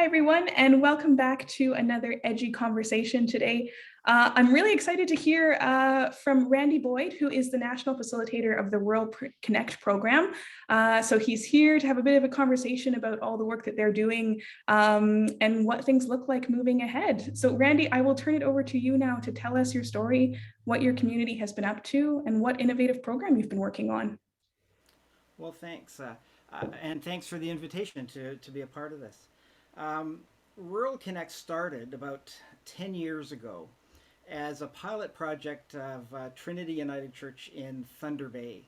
Hi, everyone, and welcome back to another edgy conversation today. I'm really excited to hear from Randy Boyd, who is the National Facilitator of the Rural Connect program. So he's here to have a bit of a conversation about all the work that they're doing and what things look like moving ahead. So Randy, I will turn it over to you now to tell us your story, what your community has been up to, and what innovative program you've been working on. Well, thanks. And thanks for the invitation to be a part of this. Um, Rural Connect started about 10 years ago as a pilot project of Trinity United Church in Thunder Bay.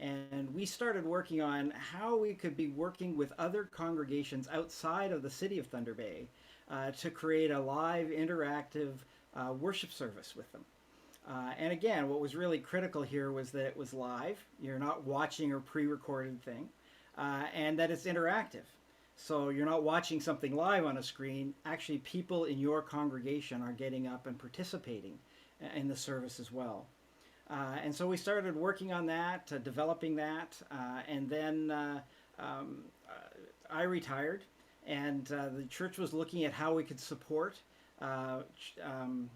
And we started working on how we could be working with other congregations outside of the city of Thunder Bay to create a live, interactive worship service with them. And again, what was really critical here was that it was live. You're not watching a pre-recorded thing, and that it's interactive. So you're not watching something live on a screen. Actually, people in your congregation are getting up and participating in the service as well. And so we started working on that, developing that, and then I retired, and the church was looking at how we could support uh, um,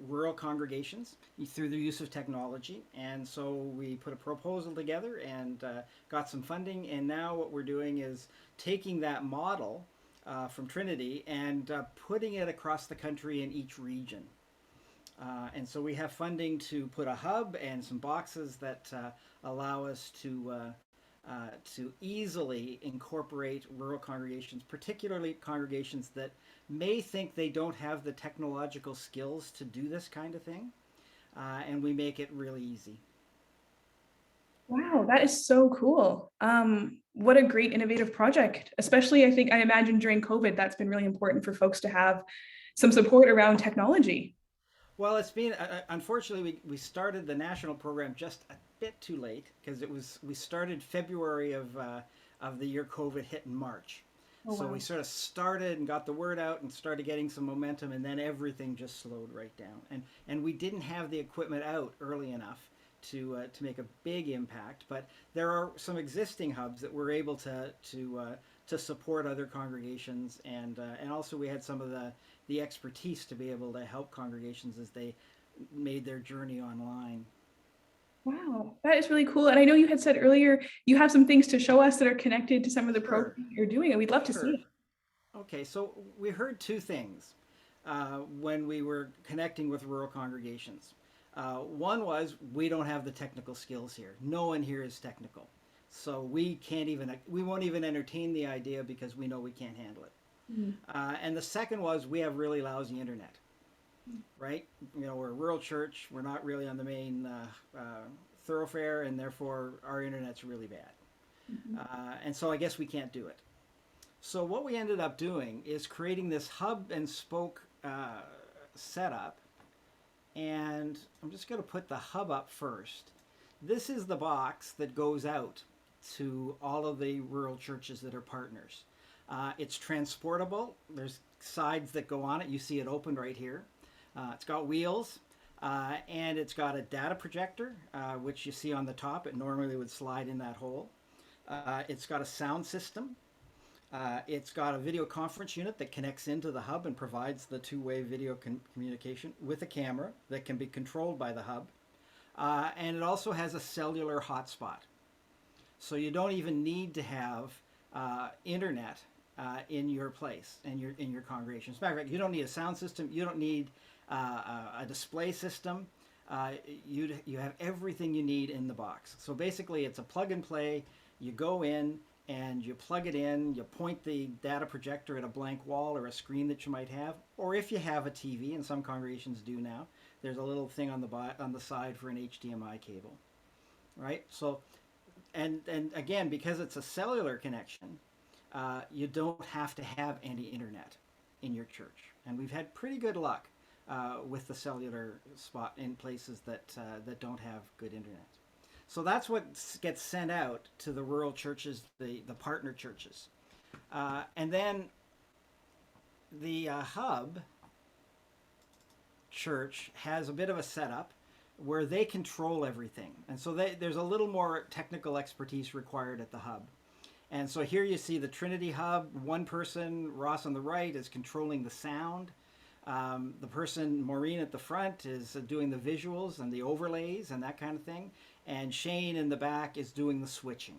rural congregations through the use of technology. And so we put a proposal together and got some funding. And now what we're doing is taking that model from Trinity and putting it across the country in each region. And so we have funding to put a hub and some boxes that allow us to easily incorporate rural congregations, particularly congregations that may think they don't have the technological skills to do this kind of thing, and we make it really easy. Wow, that is so cool. What a great innovative project, especially I imagine during COVID, that's been really important for folks to have some support around technology. Well, it's been unfortunately we started the national program just a bit too late because we started February of the year COVID hit in March. Oh, So we wow. sort of started and got the word out and started getting some momentum, and then everything just slowed right down. And we didn't have the equipment out early enough to make a big impact. But there are some existing hubs that we're able to support other congregations, and also we had some of the expertise to be able to help congregations as they made their journey online. Wow, that is really cool. And I know you had said earlier you have some things to show us that are connected to some of the Sure, programs you're doing, and we'd love to see sure. it. Okay, so we heard two things when we were connecting with rural congregations. One was we don't have the technical skills here. No one here is technical, so we won't even entertain the idea because we know we can't handle it. Mhm. And the second was we have really lousy internet, right? You know, we're a rural church. We're not really on the main thoroughfare, and therefore our internet's really bad. Mhm. And so I guess we can't do it. So what we ended up doing is creating this hub and spoke setup, and I'm just going to put the hub up first. This is the box that goes out to all of the rural churches that are partners. It's transportable. There's sides that go on it. You see it open right here. It's got wheels, and it's got a data projector, which you see on the top. It normally would slide in that hole. It's got a sound system. It's got a video conference unit that connects into the hub and provides the two-way video communication with a camera that can be controlled by the hub. And it also has a cellular hotspot. So you don't even need to have internet in your place, in your congregation. As a matter of fact, you don't need a sound system. You don't need a display system. You have everything you need in the box. So basically, it's a plug and play. You go in and you plug it in. You point the data projector at a blank wall or a screen that you might have, or if you have a TV, and some congregations do now, there's a little thing on the side for an HDMI cable, right? So and again, because it's a cellular connection, you don't have to have any internet in your church. And we've had pretty good luck with the cellular spot in places that don't have good internet. So that's what gets sent out to the rural churches, the partner churches. And then the hub church has a bit of a setup where they control everything. And so there's a little more technical expertise required at the hub. And so here you see the Trinity Hub. One person, Ross on the right, is controlling the sound. The person, Maureen at the front, is doing the visuals and the overlays and that kind of thing. And Shane in the back is doing the switching.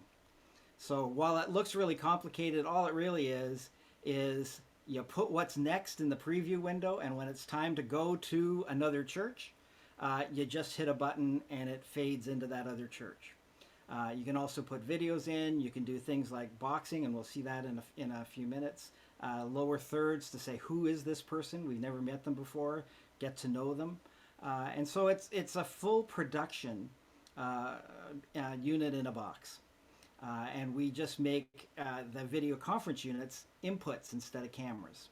So while it looks really complicated, all it really is you put what's next in the preview window, and when it's time to go to another church, you just hit a button and it fades into that other church. You can also put videos in. You can do things like boxing, and we'll see that in a few minutes. Lower thirds to say, who is this person? We've never met them before. Get to know them. And so it's a full production unit in a box. And we just make the video conference units inputs instead of cameras.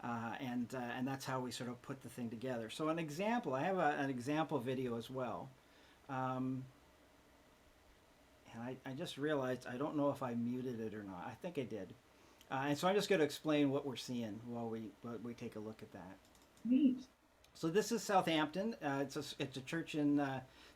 And that's how we sort of put the thing together. So an example, I have an example video as well. And I just realized, I don't know if I muted it or not. I think I did. And so I'm just going to explain what we're seeing while we take a look at that. Neat. So this is Southampton. It's a church in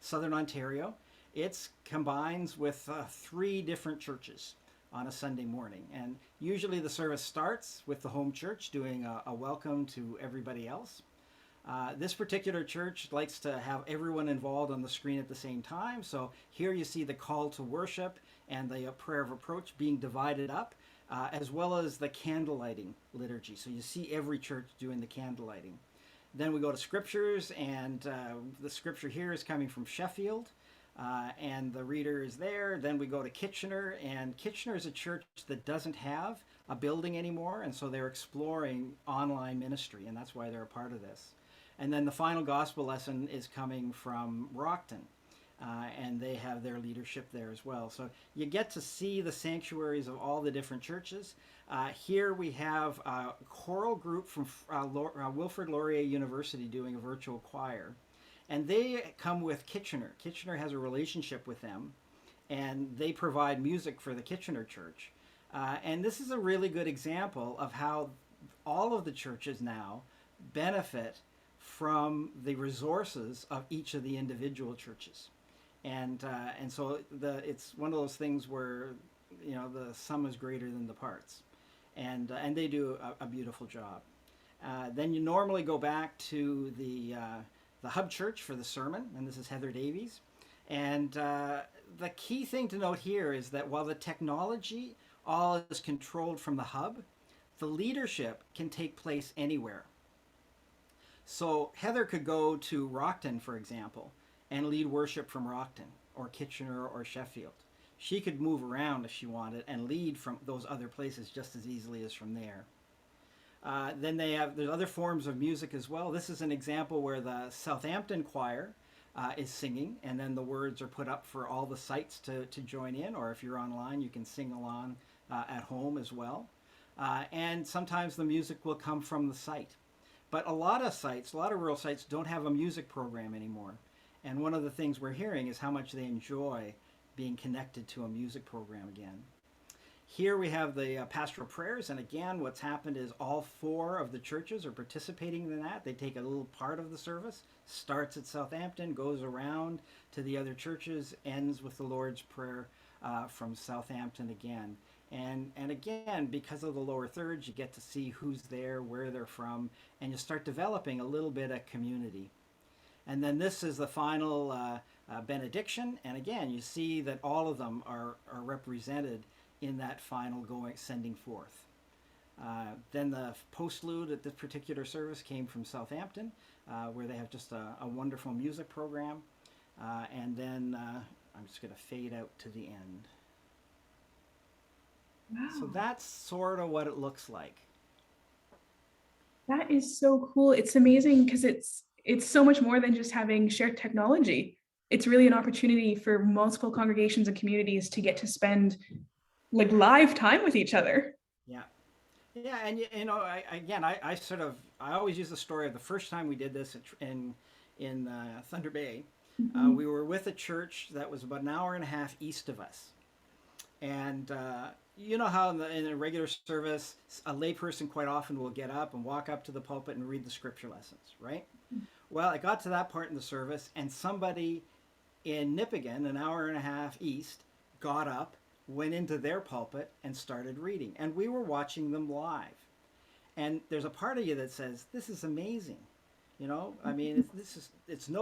southern Ontario. It combines with 3 different churches on a Sunday morning. And usually the service starts with the home church doing a welcome to everybody else. This particular church likes to have everyone involved on the screen at the same time. So here you see the call to worship and the prayer of approach being divided up, as well as the candle lighting liturgy. So you see every church doing the candle lighting. Then we go to scriptures, and the scripture here is coming from Sheffield. And the reader is there. Then we go to Kitchener, and Kitchener is a church that doesn't have a building anymore, and so they're exploring online ministry, and that's why they're a part of this. And then the final gospel lesson is coming from Rockton, and they have their leadership there as well. So you get to see the sanctuaries of all the different churches. Here we have a choral group from Wilfrid Laurier University doing a virtual choir. And they come with Kitchener. Kitchener has a relationship with them, and they provide music for the Kitchener church. And this is a really good example of how all of the churches now benefit from the resources of each of the individual churches. And so it's one of those things where, you know, the sum is greater than the parts. And they do a beautiful job. Then you normally go back to the Hub Church for the sermon, and this is Heather Davies. And the key thing to note here is that while the technology all is controlled from the Hub, the leadership can take place anywhere. So Heather could go to Rockton, for example, and lead worship from Rockton or Kitchener or Sheffield. She could move around if she wanted and lead from those other places just as easily as from there. Then there's other forms of music as well. This is an example where the Southampton choir is singing, and then the words are put up for all the sites to join in, or if you're online, you can sing along at home as well. And sometimes the music will come from the site. But a lot of rural sites don't have a music program anymore. And one of the things we're hearing is how much they enjoy being connected to a music program again. Here we have the pastoral prayers, and again, what's happened is all 4 of the churches are participating in that. They take a little part of the service, starts at Southampton, goes around to the other churches, ends with the Lord's Prayer from Southampton again. And again, because of the lower thirds, you get to see who's there, where they're from, and you start developing a little bit of community. And then this is the final benediction, and again, you see that all of them are represented in that final sending forth. Then the postlude at this particular service came from Southampton, where they have just a wonderful music program. And then I'm just going to fade out to the end. Wow. So that's sort of what it looks like. That is so cool. It's amazing because it's so much more than just having shared technology. It's really an opportunity for multiple congregations and communities to get to spend like live time with each other. Yeah. Yeah, and you know, I always use the story of the first time we did this in Thunder Bay. Mm-hmm. We were with a church that was about an hour and a half east of us, and you know how in a regular service, a layperson quite often will get up and walk up to the pulpit and read the scripture lessons, right? Mm-hmm. Well, I got to that part in the service, and somebody in Nipigon, an hour and a half east, got up, went into their pulpit and started reading. And we were watching them live. And there's a part of you that says, this is amazing. You know, I mean,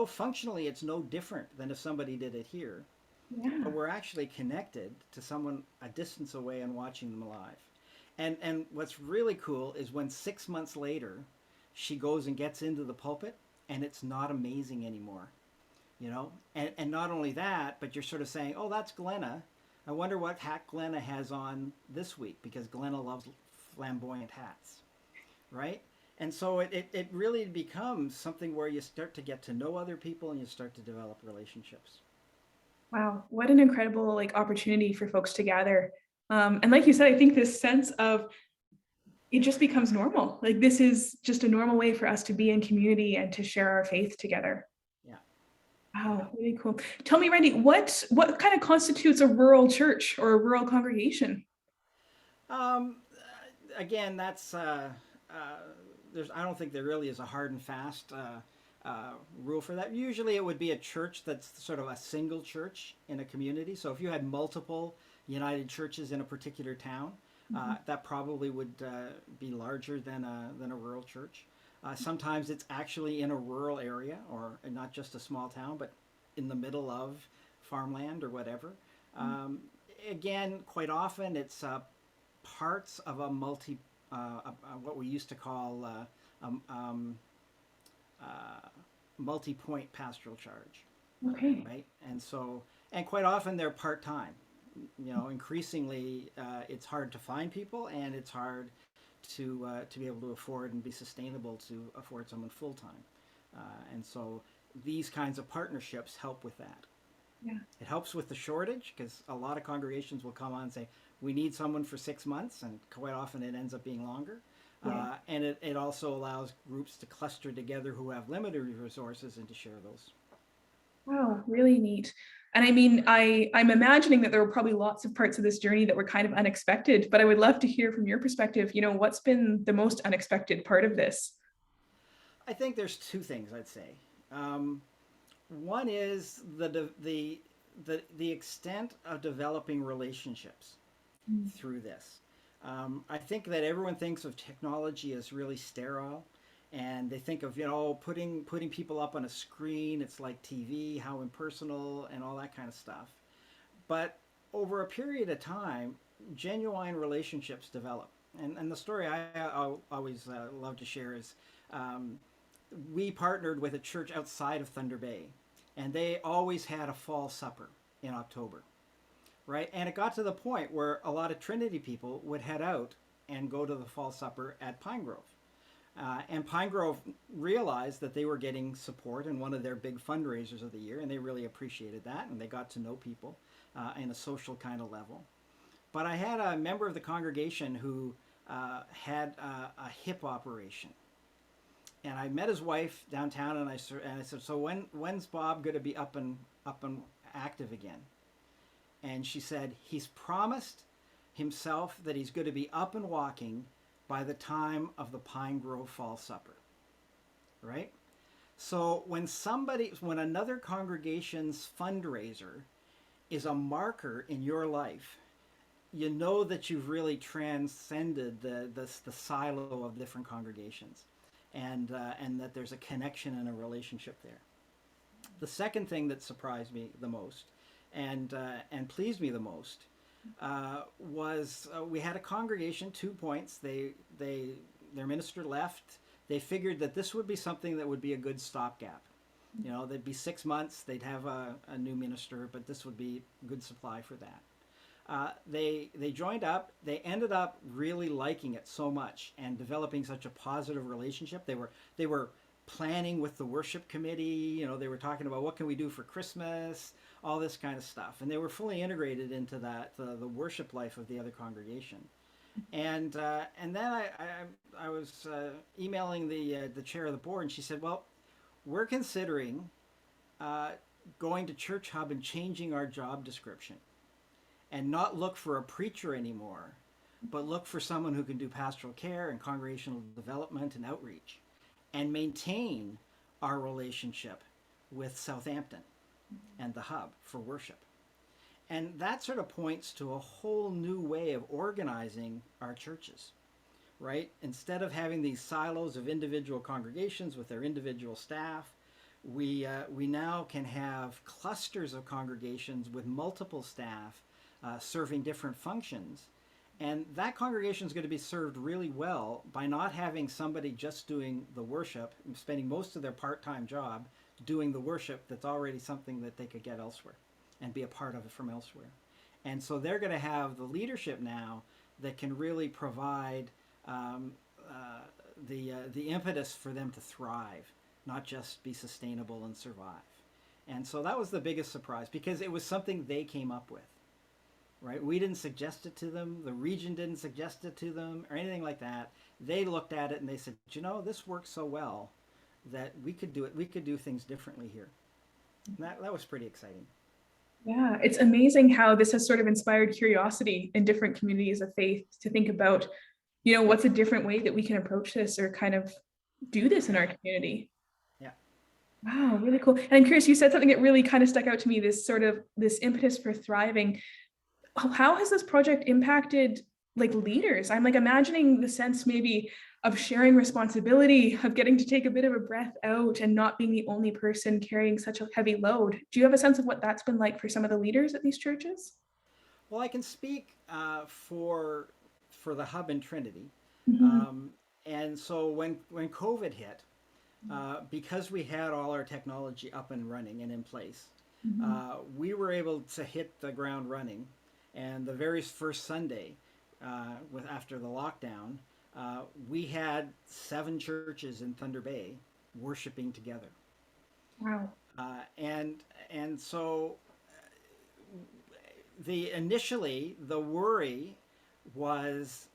functionally, it's no different than if somebody did it here. But Yeah. we're actually connected to someone a distance away and watching them live. And what's really cool is when 6 months later, she goes and gets into the pulpit, and it's not amazing anymore. You know, and not only that, but you're sort of saying, oh, that's Glenna. I wonder what hat Glenna has on this week, because Glenna loves flamboyant hats, right? And so it really becomes something where you start to get to know other people and you start to develop relationships. Wow, what an incredible like opportunity for folks to gather. And like you said, I think this sense of it just becomes normal. Like this is just a normal way for us to be in community and to share our faith together. Yeah, yeah. Wow, really cool. Tell me, Randy, what kind of constitutes a rural church or a rural congregation? Um, Again, that's there's. I don't think there really is a hard and fast rule for that. Usually, it would be a church that's sort of a single church in a community. So if you had multiple United churches in a particular town, that probably would be larger than a rural church. Sometimes it's actually in a rural area, or not just a small town, but in the middle of farmland or whatever. Um, Again, quite often it's parts of a what we used to call um, um, uh, multi-point pastoral charge, Okay. right? And so, and quite often they're part-time. You know, increasingly it's hard to find people, and it's hard to be able to afford and be sustainable to afford someone full-time. And so these kinds of partnerships help with that. Yeah. It helps with the shortage, because a lot of congregations will come on and say, we need someone for 6 months, and quite often it ends up being longer. Yeah. And it also allows groups to cluster together who have limited resources and to share those. Wow, really neat. And I mean, I'm imagining that there were probably lots of parts of this journey that were kind of unexpected, but I would love to hear from your perspective, what's been the most unexpected part of this? I think there's two things I'd say. Um, One is the extent of developing relationships Mm. through this. I think that everyone thinks of technology as really sterile, and they think of putting people up on a screen. It's like TV, how impersonal, and all that kind of stuff. But over a period of time, genuine relationships develop. And the story I always love to share is um, we partnered with a church outside of Thunder Bay, and they always had a fall supper in October, right? And it got to the point where a lot of Trinity people would head out and go to the fall supper at Pine Grove. And Pine Grove realized that they were getting support in one of their big fundraisers of the year, and they really appreciated that, and they got to know people in a social kind of level. But I had a member of the congregation who had a hip operation, and I met his wife downtown, and I said, so when's Bob going to be up and active again? And she said, he's promised himself that he's going to be up and walking by the time of the Pine Grove Fall Supper, right? So when another congregation's fundraiser is a marker in your life, you know that you've really transcended the silo of different congregations, and that there's a connection and a relationship there. The second thing that surprised me the most, and pleased me the most, was we had a congregation, 2 points. Their minister left. They figured that this would be something that would be a good stopgap. You know, they'd be 6 months. They'd have a new minister, but this would be good supply for that. They joined up. They ended up really liking it so much and developing such a positive relationship. They were planning with the worship committee. You know, they were talking about what can we do for Christmas, all this kind of stuff, and they were fully integrated into the worship life of the other congregation. And then I was emailing the chair of the board, and she said, "Well, we're considering uh, going to Church Hub and changing our job description, and not look for a preacher anymore, but look for someone who can do pastoral care and congregational development and outreach, and maintain our relationship with Southampton and the Hub for worship." And that sort of points to a whole new way of organizing our churches, right? Instead of having these silos of individual congregations with their individual staff, we now can have clusters of congregations with multiple staff serving different functions. And that congregation is going to be served really well by not having somebody just doing the worship, spending most of their part time job doing the worship that's already something that they could get elsewhere and be a part of it from elsewhere. And so they're going to have the leadership now that can really provide um, the impetus for them to thrive, not just be sustainable and survive. And so that was the biggest surprise because it was something they came up with, right? We didn't suggest it to them. The region didn't suggest it to them or anything like that. They looked at it and they said, you know, this works so well that we could do it. We could do things differently here. And that was pretty exciting. Yeah, it's amazing how this has sort of inspired curiosity in different communities of faith to think about, what's a different way that we can approach this or kind of do this in our community. Yeah. Wow, really cool. And I'm curious, you said something that really kind of stuck out to me, this impetus for thriving. How has this project impacted like leaders? I'm like imagining the sense maybe of sharing responsibility, of getting to take a bit of a breath out and not being the only person carrying such a heavy load. Do you have a sense of what that's been like for some of the leaders at these churches? Well, I can speak for the hub in Trinity, Mhm. um, and so when COVID hit, because we had all our technology up and running and in place, Mhm. we were able to hit the ground running. And the very first Sunday, after the lockdown, we had 7 churches in Thunder Bay worshiping together, Wow. and so the worry was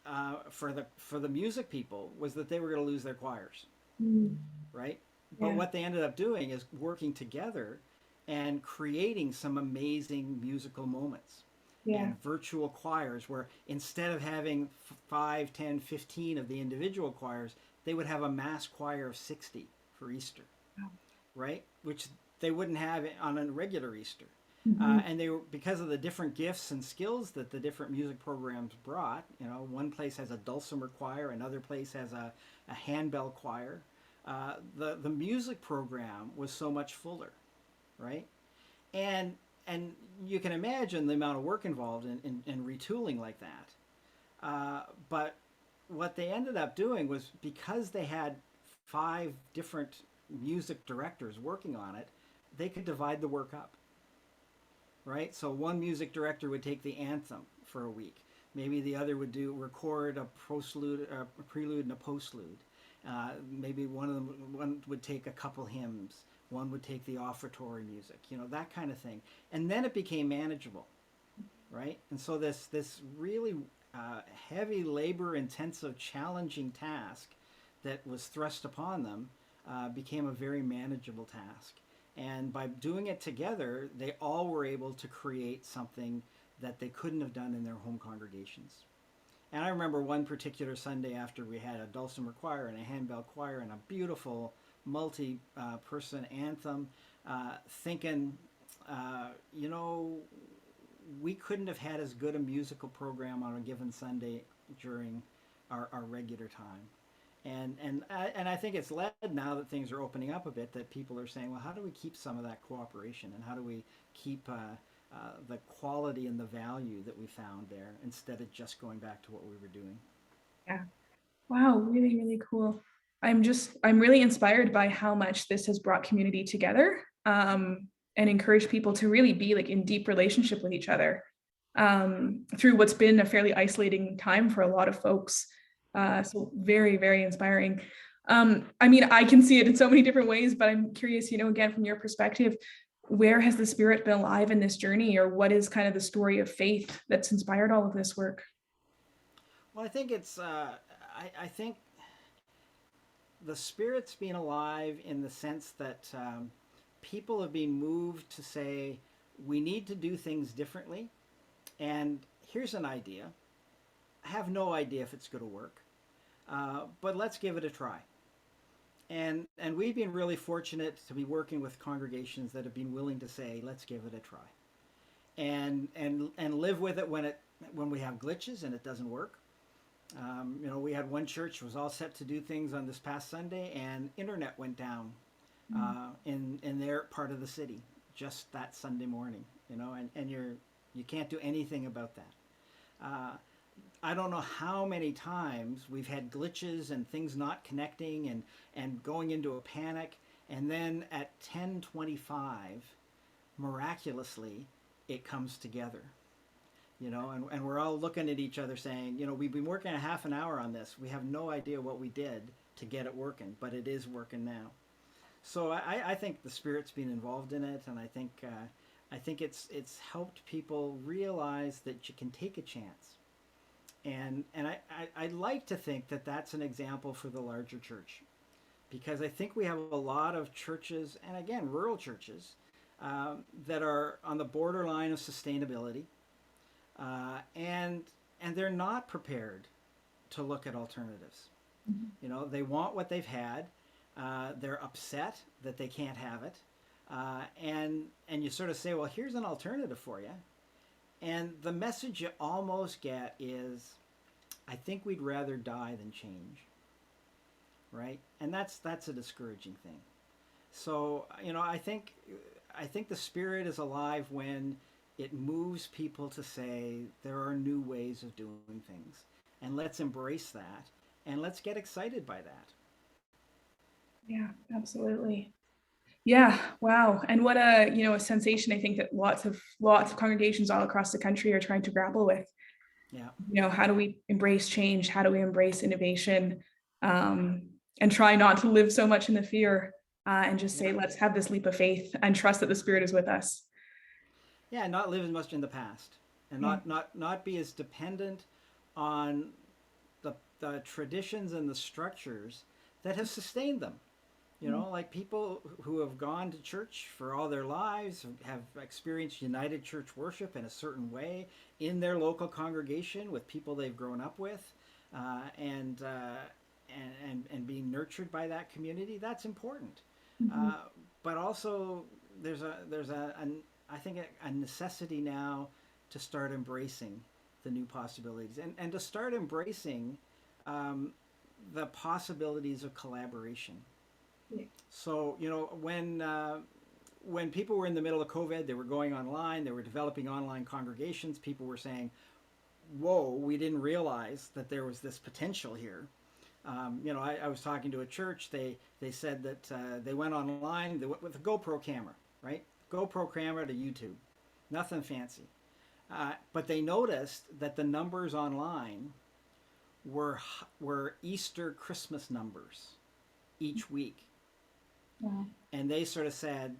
for the music people was that they were going to lose their choirs, Mm. right? But Yeah. what they ended up doing is working together and creating some amazing musical moments Yeah. and virtual choirs where instead of having 5, 10, 15 of the individual choirs, they would have a mass choir of 60 for Easter, Wow. right? Which they wouldn't have on a regular Easter. Mhm. And they were because of the different gifts and skills that the different music programs brought. You know, one place has a dulcimer choir, another place has a handbell choir. The music program was so much fuller, right? And and you can imagine the amount of work involved in retooling like that. But what they ended up doing was because they had 5 different music directors working on it, they could divide the work up, right? So one music director would take the anthem for a week. Maybe the other would record a prelude and a postlude. Maybe one would take a couple hymns. One would take the offertory music. You know, that kind of thing. And then it became manageable, right? And so this really heavy, labor-intensive, challenging task that was thrust upon them became a very manageable task. And by doing it together, they all were able to create something that they couldn't have done in their home congregations. And I remember one particular Sunday after we had a dulcimer choir and a handbell choir and a beautiful multi-person anthem, thinking, you know, we couldn't have had as good a musical program on a given Sunday during our regular time. And I think it's led now that things are opening up a bit that people are saying, well, how do we keep some of that cooperation and how do we keep the quality and the value that we found there instead of just going back to what we were doing? Yeah. Wow, really, really cool. I'm really inspired by how much this has brought community together, and encouraged people to really be like in deep relationship with each other, through what's been a fairly isolating time for a lot of folks. So very, very inspiring. I mean, I can see it in so many different ways, but I'm curious, again, from your perspective, where has the Spirit been alive in this journey, or what is kind of the story of faith that's inspired all of this work? Well, I think I think the Spirit's being alive in the sense that people have been moved to say, we need to do things differently. And here's an idea. I have no idea if it's going to work, but let's give it a try. And we've been really fortunate to be working with congregations that have been willing to say, let's give it a try. and live with it when we have glitches and it doesn't work. You know, we had one church was all set to do things on this past Sunday, and internet went down in their part of the city just that Sunday morning. You know, and you can't do anything about that. Uh, I don't know how many times we've had glitches and things not connecting and going into a panic, and then at 10:25, miraculously, it comes together. You know, and we're all looking at each other saying, you know, we've been working a half an hour on this. We have no idea what we did to get it working, but it is working now. So I think the Spirit's been involved in it, and I think it's helped people realize that you can take a chance. And I like to think that that's an example for the larger church, because I think we have a lot of churches, and again, rural churches, that are on the borderline of sustainability, and they're not prepared to look at alternatives. You know, they want what they've had. They're upset that they can't have it, and you sort of say, well, here's an alternative for you. And the message you almost get is, I think we'd rather die than change, right? And that's a discouraging thing. So, you know, I think the Spirit is alive when it moves people to say there are new ways of doing things, and let's embrace that, and let's get excited by that. Yeah, absolutely. Yeah, wow. And what a, a sensation I think that lots of congregations all across the country are trying to grapple with. Yeah. How do we embrace change? How do we embrace innovation? Um, and try not to live so much in the fear, and just say, Yeah. let's have this leap of faith and trust that the Spirit is with us. Yeah, not live as much in the past, and Yeah. not be as dependent on the traditions and the structures that have sustained them. You know, like people who have gone to church for all their lives have experienced United Church worship in a certain way in their local congregation with people they've grown up with, and being nurtured by that community. That's important, Mhm. but also there's I think a necessity now to start embracing the new possibilities, and to start embracing um, the possibilities of collaboration. Yeah. So, you know, when people were in the middle of COVID, they were going online, they were developing online congregations. People were saying, "Whoa, we didn't realize that there was this potential here." You know, I was talking to a church. They said that they went online. They went with a GoPro camera, right? GoPro camera to YouTube, nothing fancy. But they noticed that the numbers online were Easter Christmas numbers each week. Wow. And they sort of said,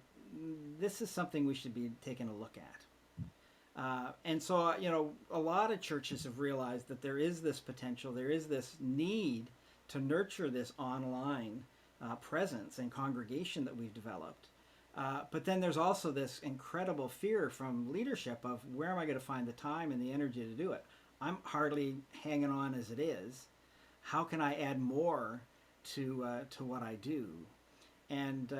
this is something we should be taking a look at. And so, you know, a lot of churches have realized that there is this potential, there is this need to nurture this online presence and congregation that we've developed. But then there's also this incredible fear from leadership of, where am I going to find the time and the energy to do it? I'm hardly hanging on as it is. How can I add more to what I do? And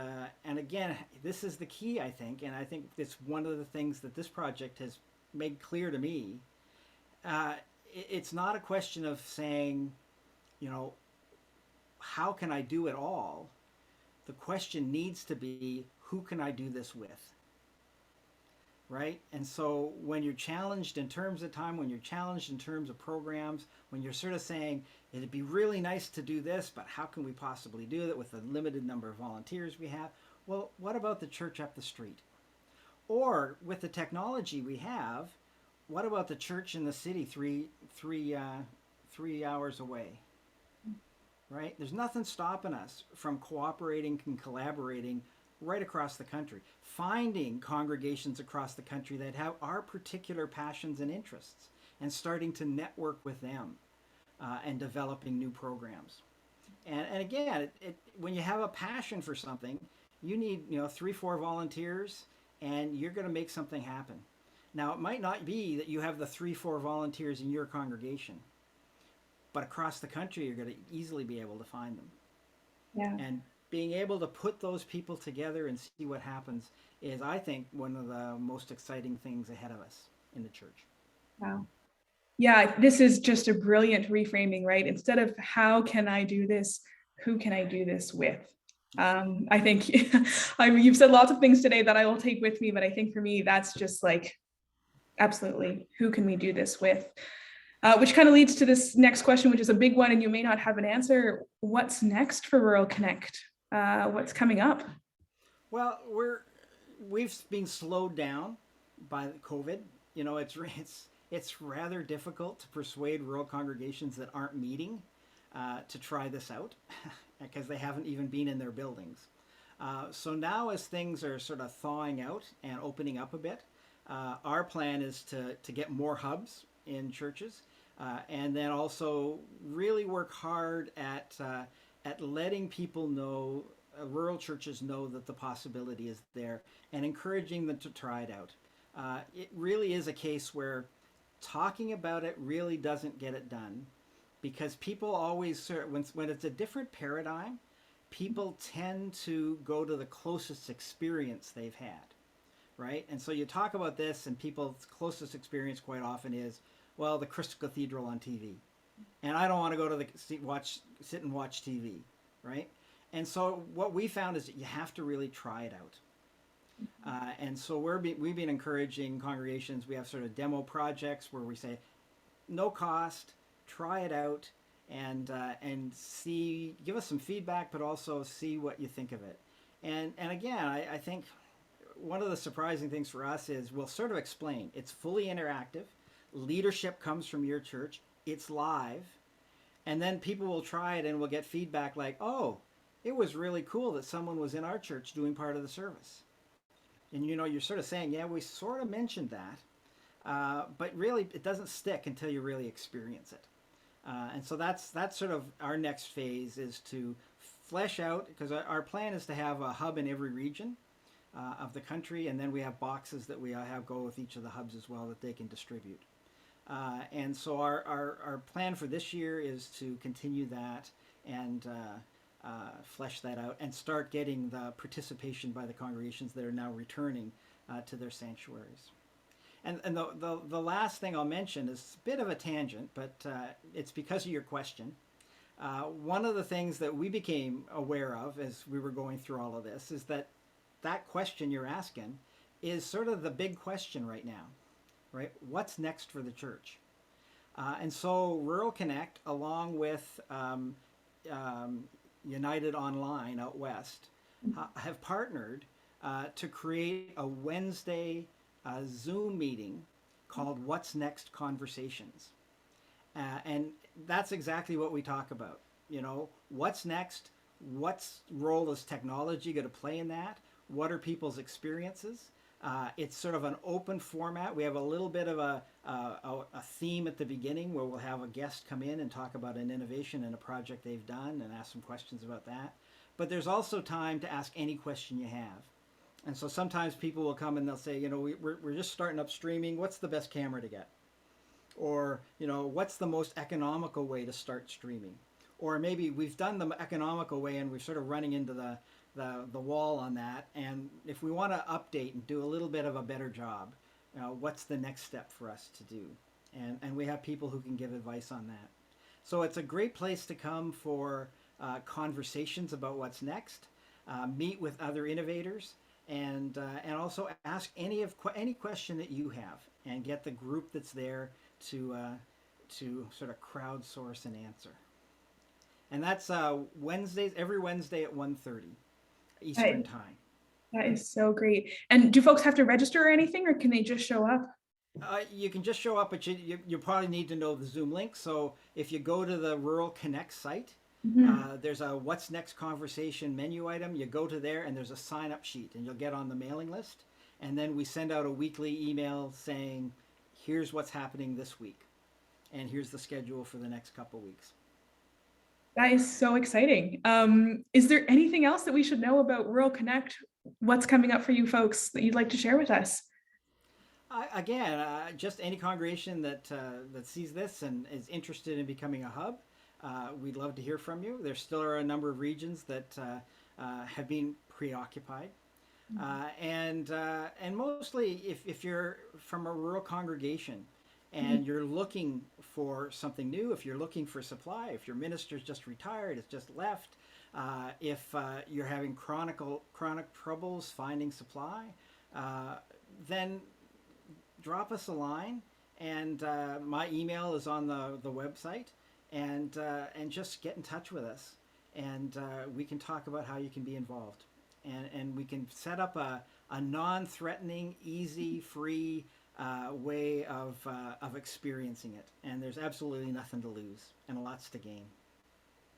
again, this is the key, I think, and I think it's one of the things that this project has made clear to me. Uh, it's not a question of saying, you know, how can I do it all? The question needs to be, who can I do this with? Right? And so when you're challenged in terms of time, when you're challenged in terms of programs, when you're sort of saying, it'd be really nice to do this, but how can we possibly do that with the limited number of volunteers we have? Well, what about the church up the street? Or with the technology we have, what about the church in the city 3 hours away? Right? There's nothing stopping us from cooperating and collaborating right across the country, finding congregations across the country that have our particular passions and interests, and starting to network with them, and developing new programs. And again, when you have a passion for something, you need, you know, 3-4 volunteers, and you're going to make something happen. Now, it might not be that you have the 3-4 volunteers in your congregation, but across the country, you're going to easily be able to find them. Yeah. And being able to put those people together and see what happens is, I think, one of the most exciting things ahead of us in the church. Wow. Yeah, this is just a brilliant reframing, right? Instead of how can I do this, who can I do this with? I think you've said lots of things today that I will take with me, but I think for me, that's just like, absolutely, who can we do this with? Which kind of leads to this next question, which is a big one, and you may not have an answer. What's next for Rural Connect? What's coming up? Well, we've been slowed down by COVID. You know, it's rather difficult to persuade rural congregations that aren't meeting to try this out because they haven't even been in their buildings. So now, as things are sort of thawing out and opening up a bit, our plan is to get more hubs in churches, and then also really work hard at letting people know, rural churches know that the possibility is there, and encouraging them to try it out. It really is a case where talking about it really doesn't get it done, because people always, when it's a different paradigm, people tend to go to the closest experience they've had, right? And so you talk about this, and people's closest experience quite often is, well, the Crystal Cathedral on TV, and I don't want to go to the sit and watch TV, right? And so what we found is that you have to really try it out. And so we've been encouraging congregations. We have sort of demo projects where we say, no cost, try it out, and see, give us some feedback, but also see what you think of it. And again, I think one of the surprising things for us is we'll sort of explain. It's fully interactive. Leadership comes from your church. It's live. And then people will try it and will get feedback like, oh, it was really cool that someone was in our church doing part of the service. And you know, you're sort of saying, yeah, we sort of mentioned that, but really it doesn't stick until you really experience it. And so that's sort of our next phase, is to flesh out, because our plan is to have a hub in every region of the country, and then we have boxes that we have go with each of the hubs as well that they can distribute. And so our plan for this year is to continue that and flesh that out and start getting the participation by the congregations that are now returning to their sanctuaries. And the last thing I'll mention is a bit of a tangent, but it's because of your question. One of the things that we became aware of as we were going through all of this is that question you're asking is sort of the big question right now, right? What's next for the church? And so Rural Connect, along with United Online out west, have partnered to create a Wednesday Zoom meeting called What's Next Conversations. And that's exactly what we talk about. You know, what's next? What's role is technology going to play in that? What are people's experiences? It's sort of an open format. We have a little bit of a theme at the beginning where we'll have a guest come in and talk about an innovation and a project they've done and ask some questions about that. But there's also time to ask any question you have. And so sometimes people will come and they'll say, you know, we're just starting up streaming. What's the best camera to get? Or, you know, what's the most economical way to start streaming? Or maybe we've done the economical way and we're sort of running into the wall on that. And if we want to update and do a little bit of a better job, what's the next step for us to do? And we have people who can give advice on that. So it's a great place to come for conversations about what's next, meet with other innovators, and also ask any question that you have, and get the group that's there to sort of crowdsource an answer. And that's Wednesdays, every Wednesday at 1:30 Eastern Time. That is so great. And do folks have to register or anything, or can they just show up? You can just show up, but you probably need to know the Zoom link. So if you go to the Rural Connect site, there's a What's Next Conversation menu item. You go to there and there's a sign up sheet, and you'll get on the mailing list. And then we send out a weekly email saying, here's what's happening this week, and here's the schedule for the next couple weeks. That is so exciting. Is there anything else that we should know about Rural Connect? What's coming up for you folks that you'd like to share with us? Just any congregation that sees this and is interested in becoming a hub, we'd love to hear from you. There still are a number of regions that have been preoccupied. And mostly, if you're from a rural congregation and you're looking for something new, if you're looking for supply, if your minister's just retired, has just left, if you're having chronic troubles finding supply, then drop us a line. And my email is on the website, and just get in touch with us, and we can talk about how you can be involved, and we can set up a non-threatening, easy, free way of experiencing it. And there's absolutely nothing to lose and lots to gain.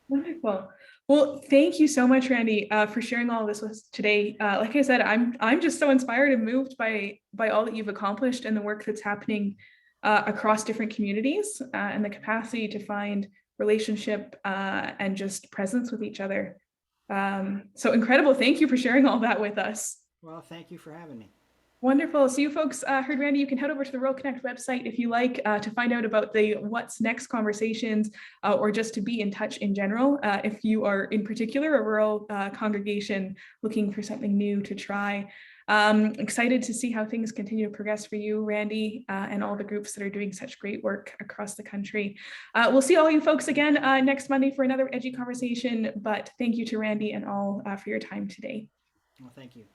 Wonderful. Well, thank you so much, Randy, for sharing all of this with us today. Like I said, I'm just so inspired and moved by all that you've accomplished and the work that's happening across different communities, and the capacity to find relationship and just presence with each other. So incredible. Thank you for sharing all that with us. Well, thank you for having me. Wonderful. So you folks heard Randy. You can head over to the Rural Connect website if you like to find out about the what's next conversations, or just to be in touch in general. If you are in particular a rural congregation looking for something new to try. Excited to see how things continue to progress for you, Randy, and all the groups that are doing such great work across the country. We'll see all you folks again next Monday for another EDGEy conversation, but thank you to Randy and all for your time today. Well, thank you.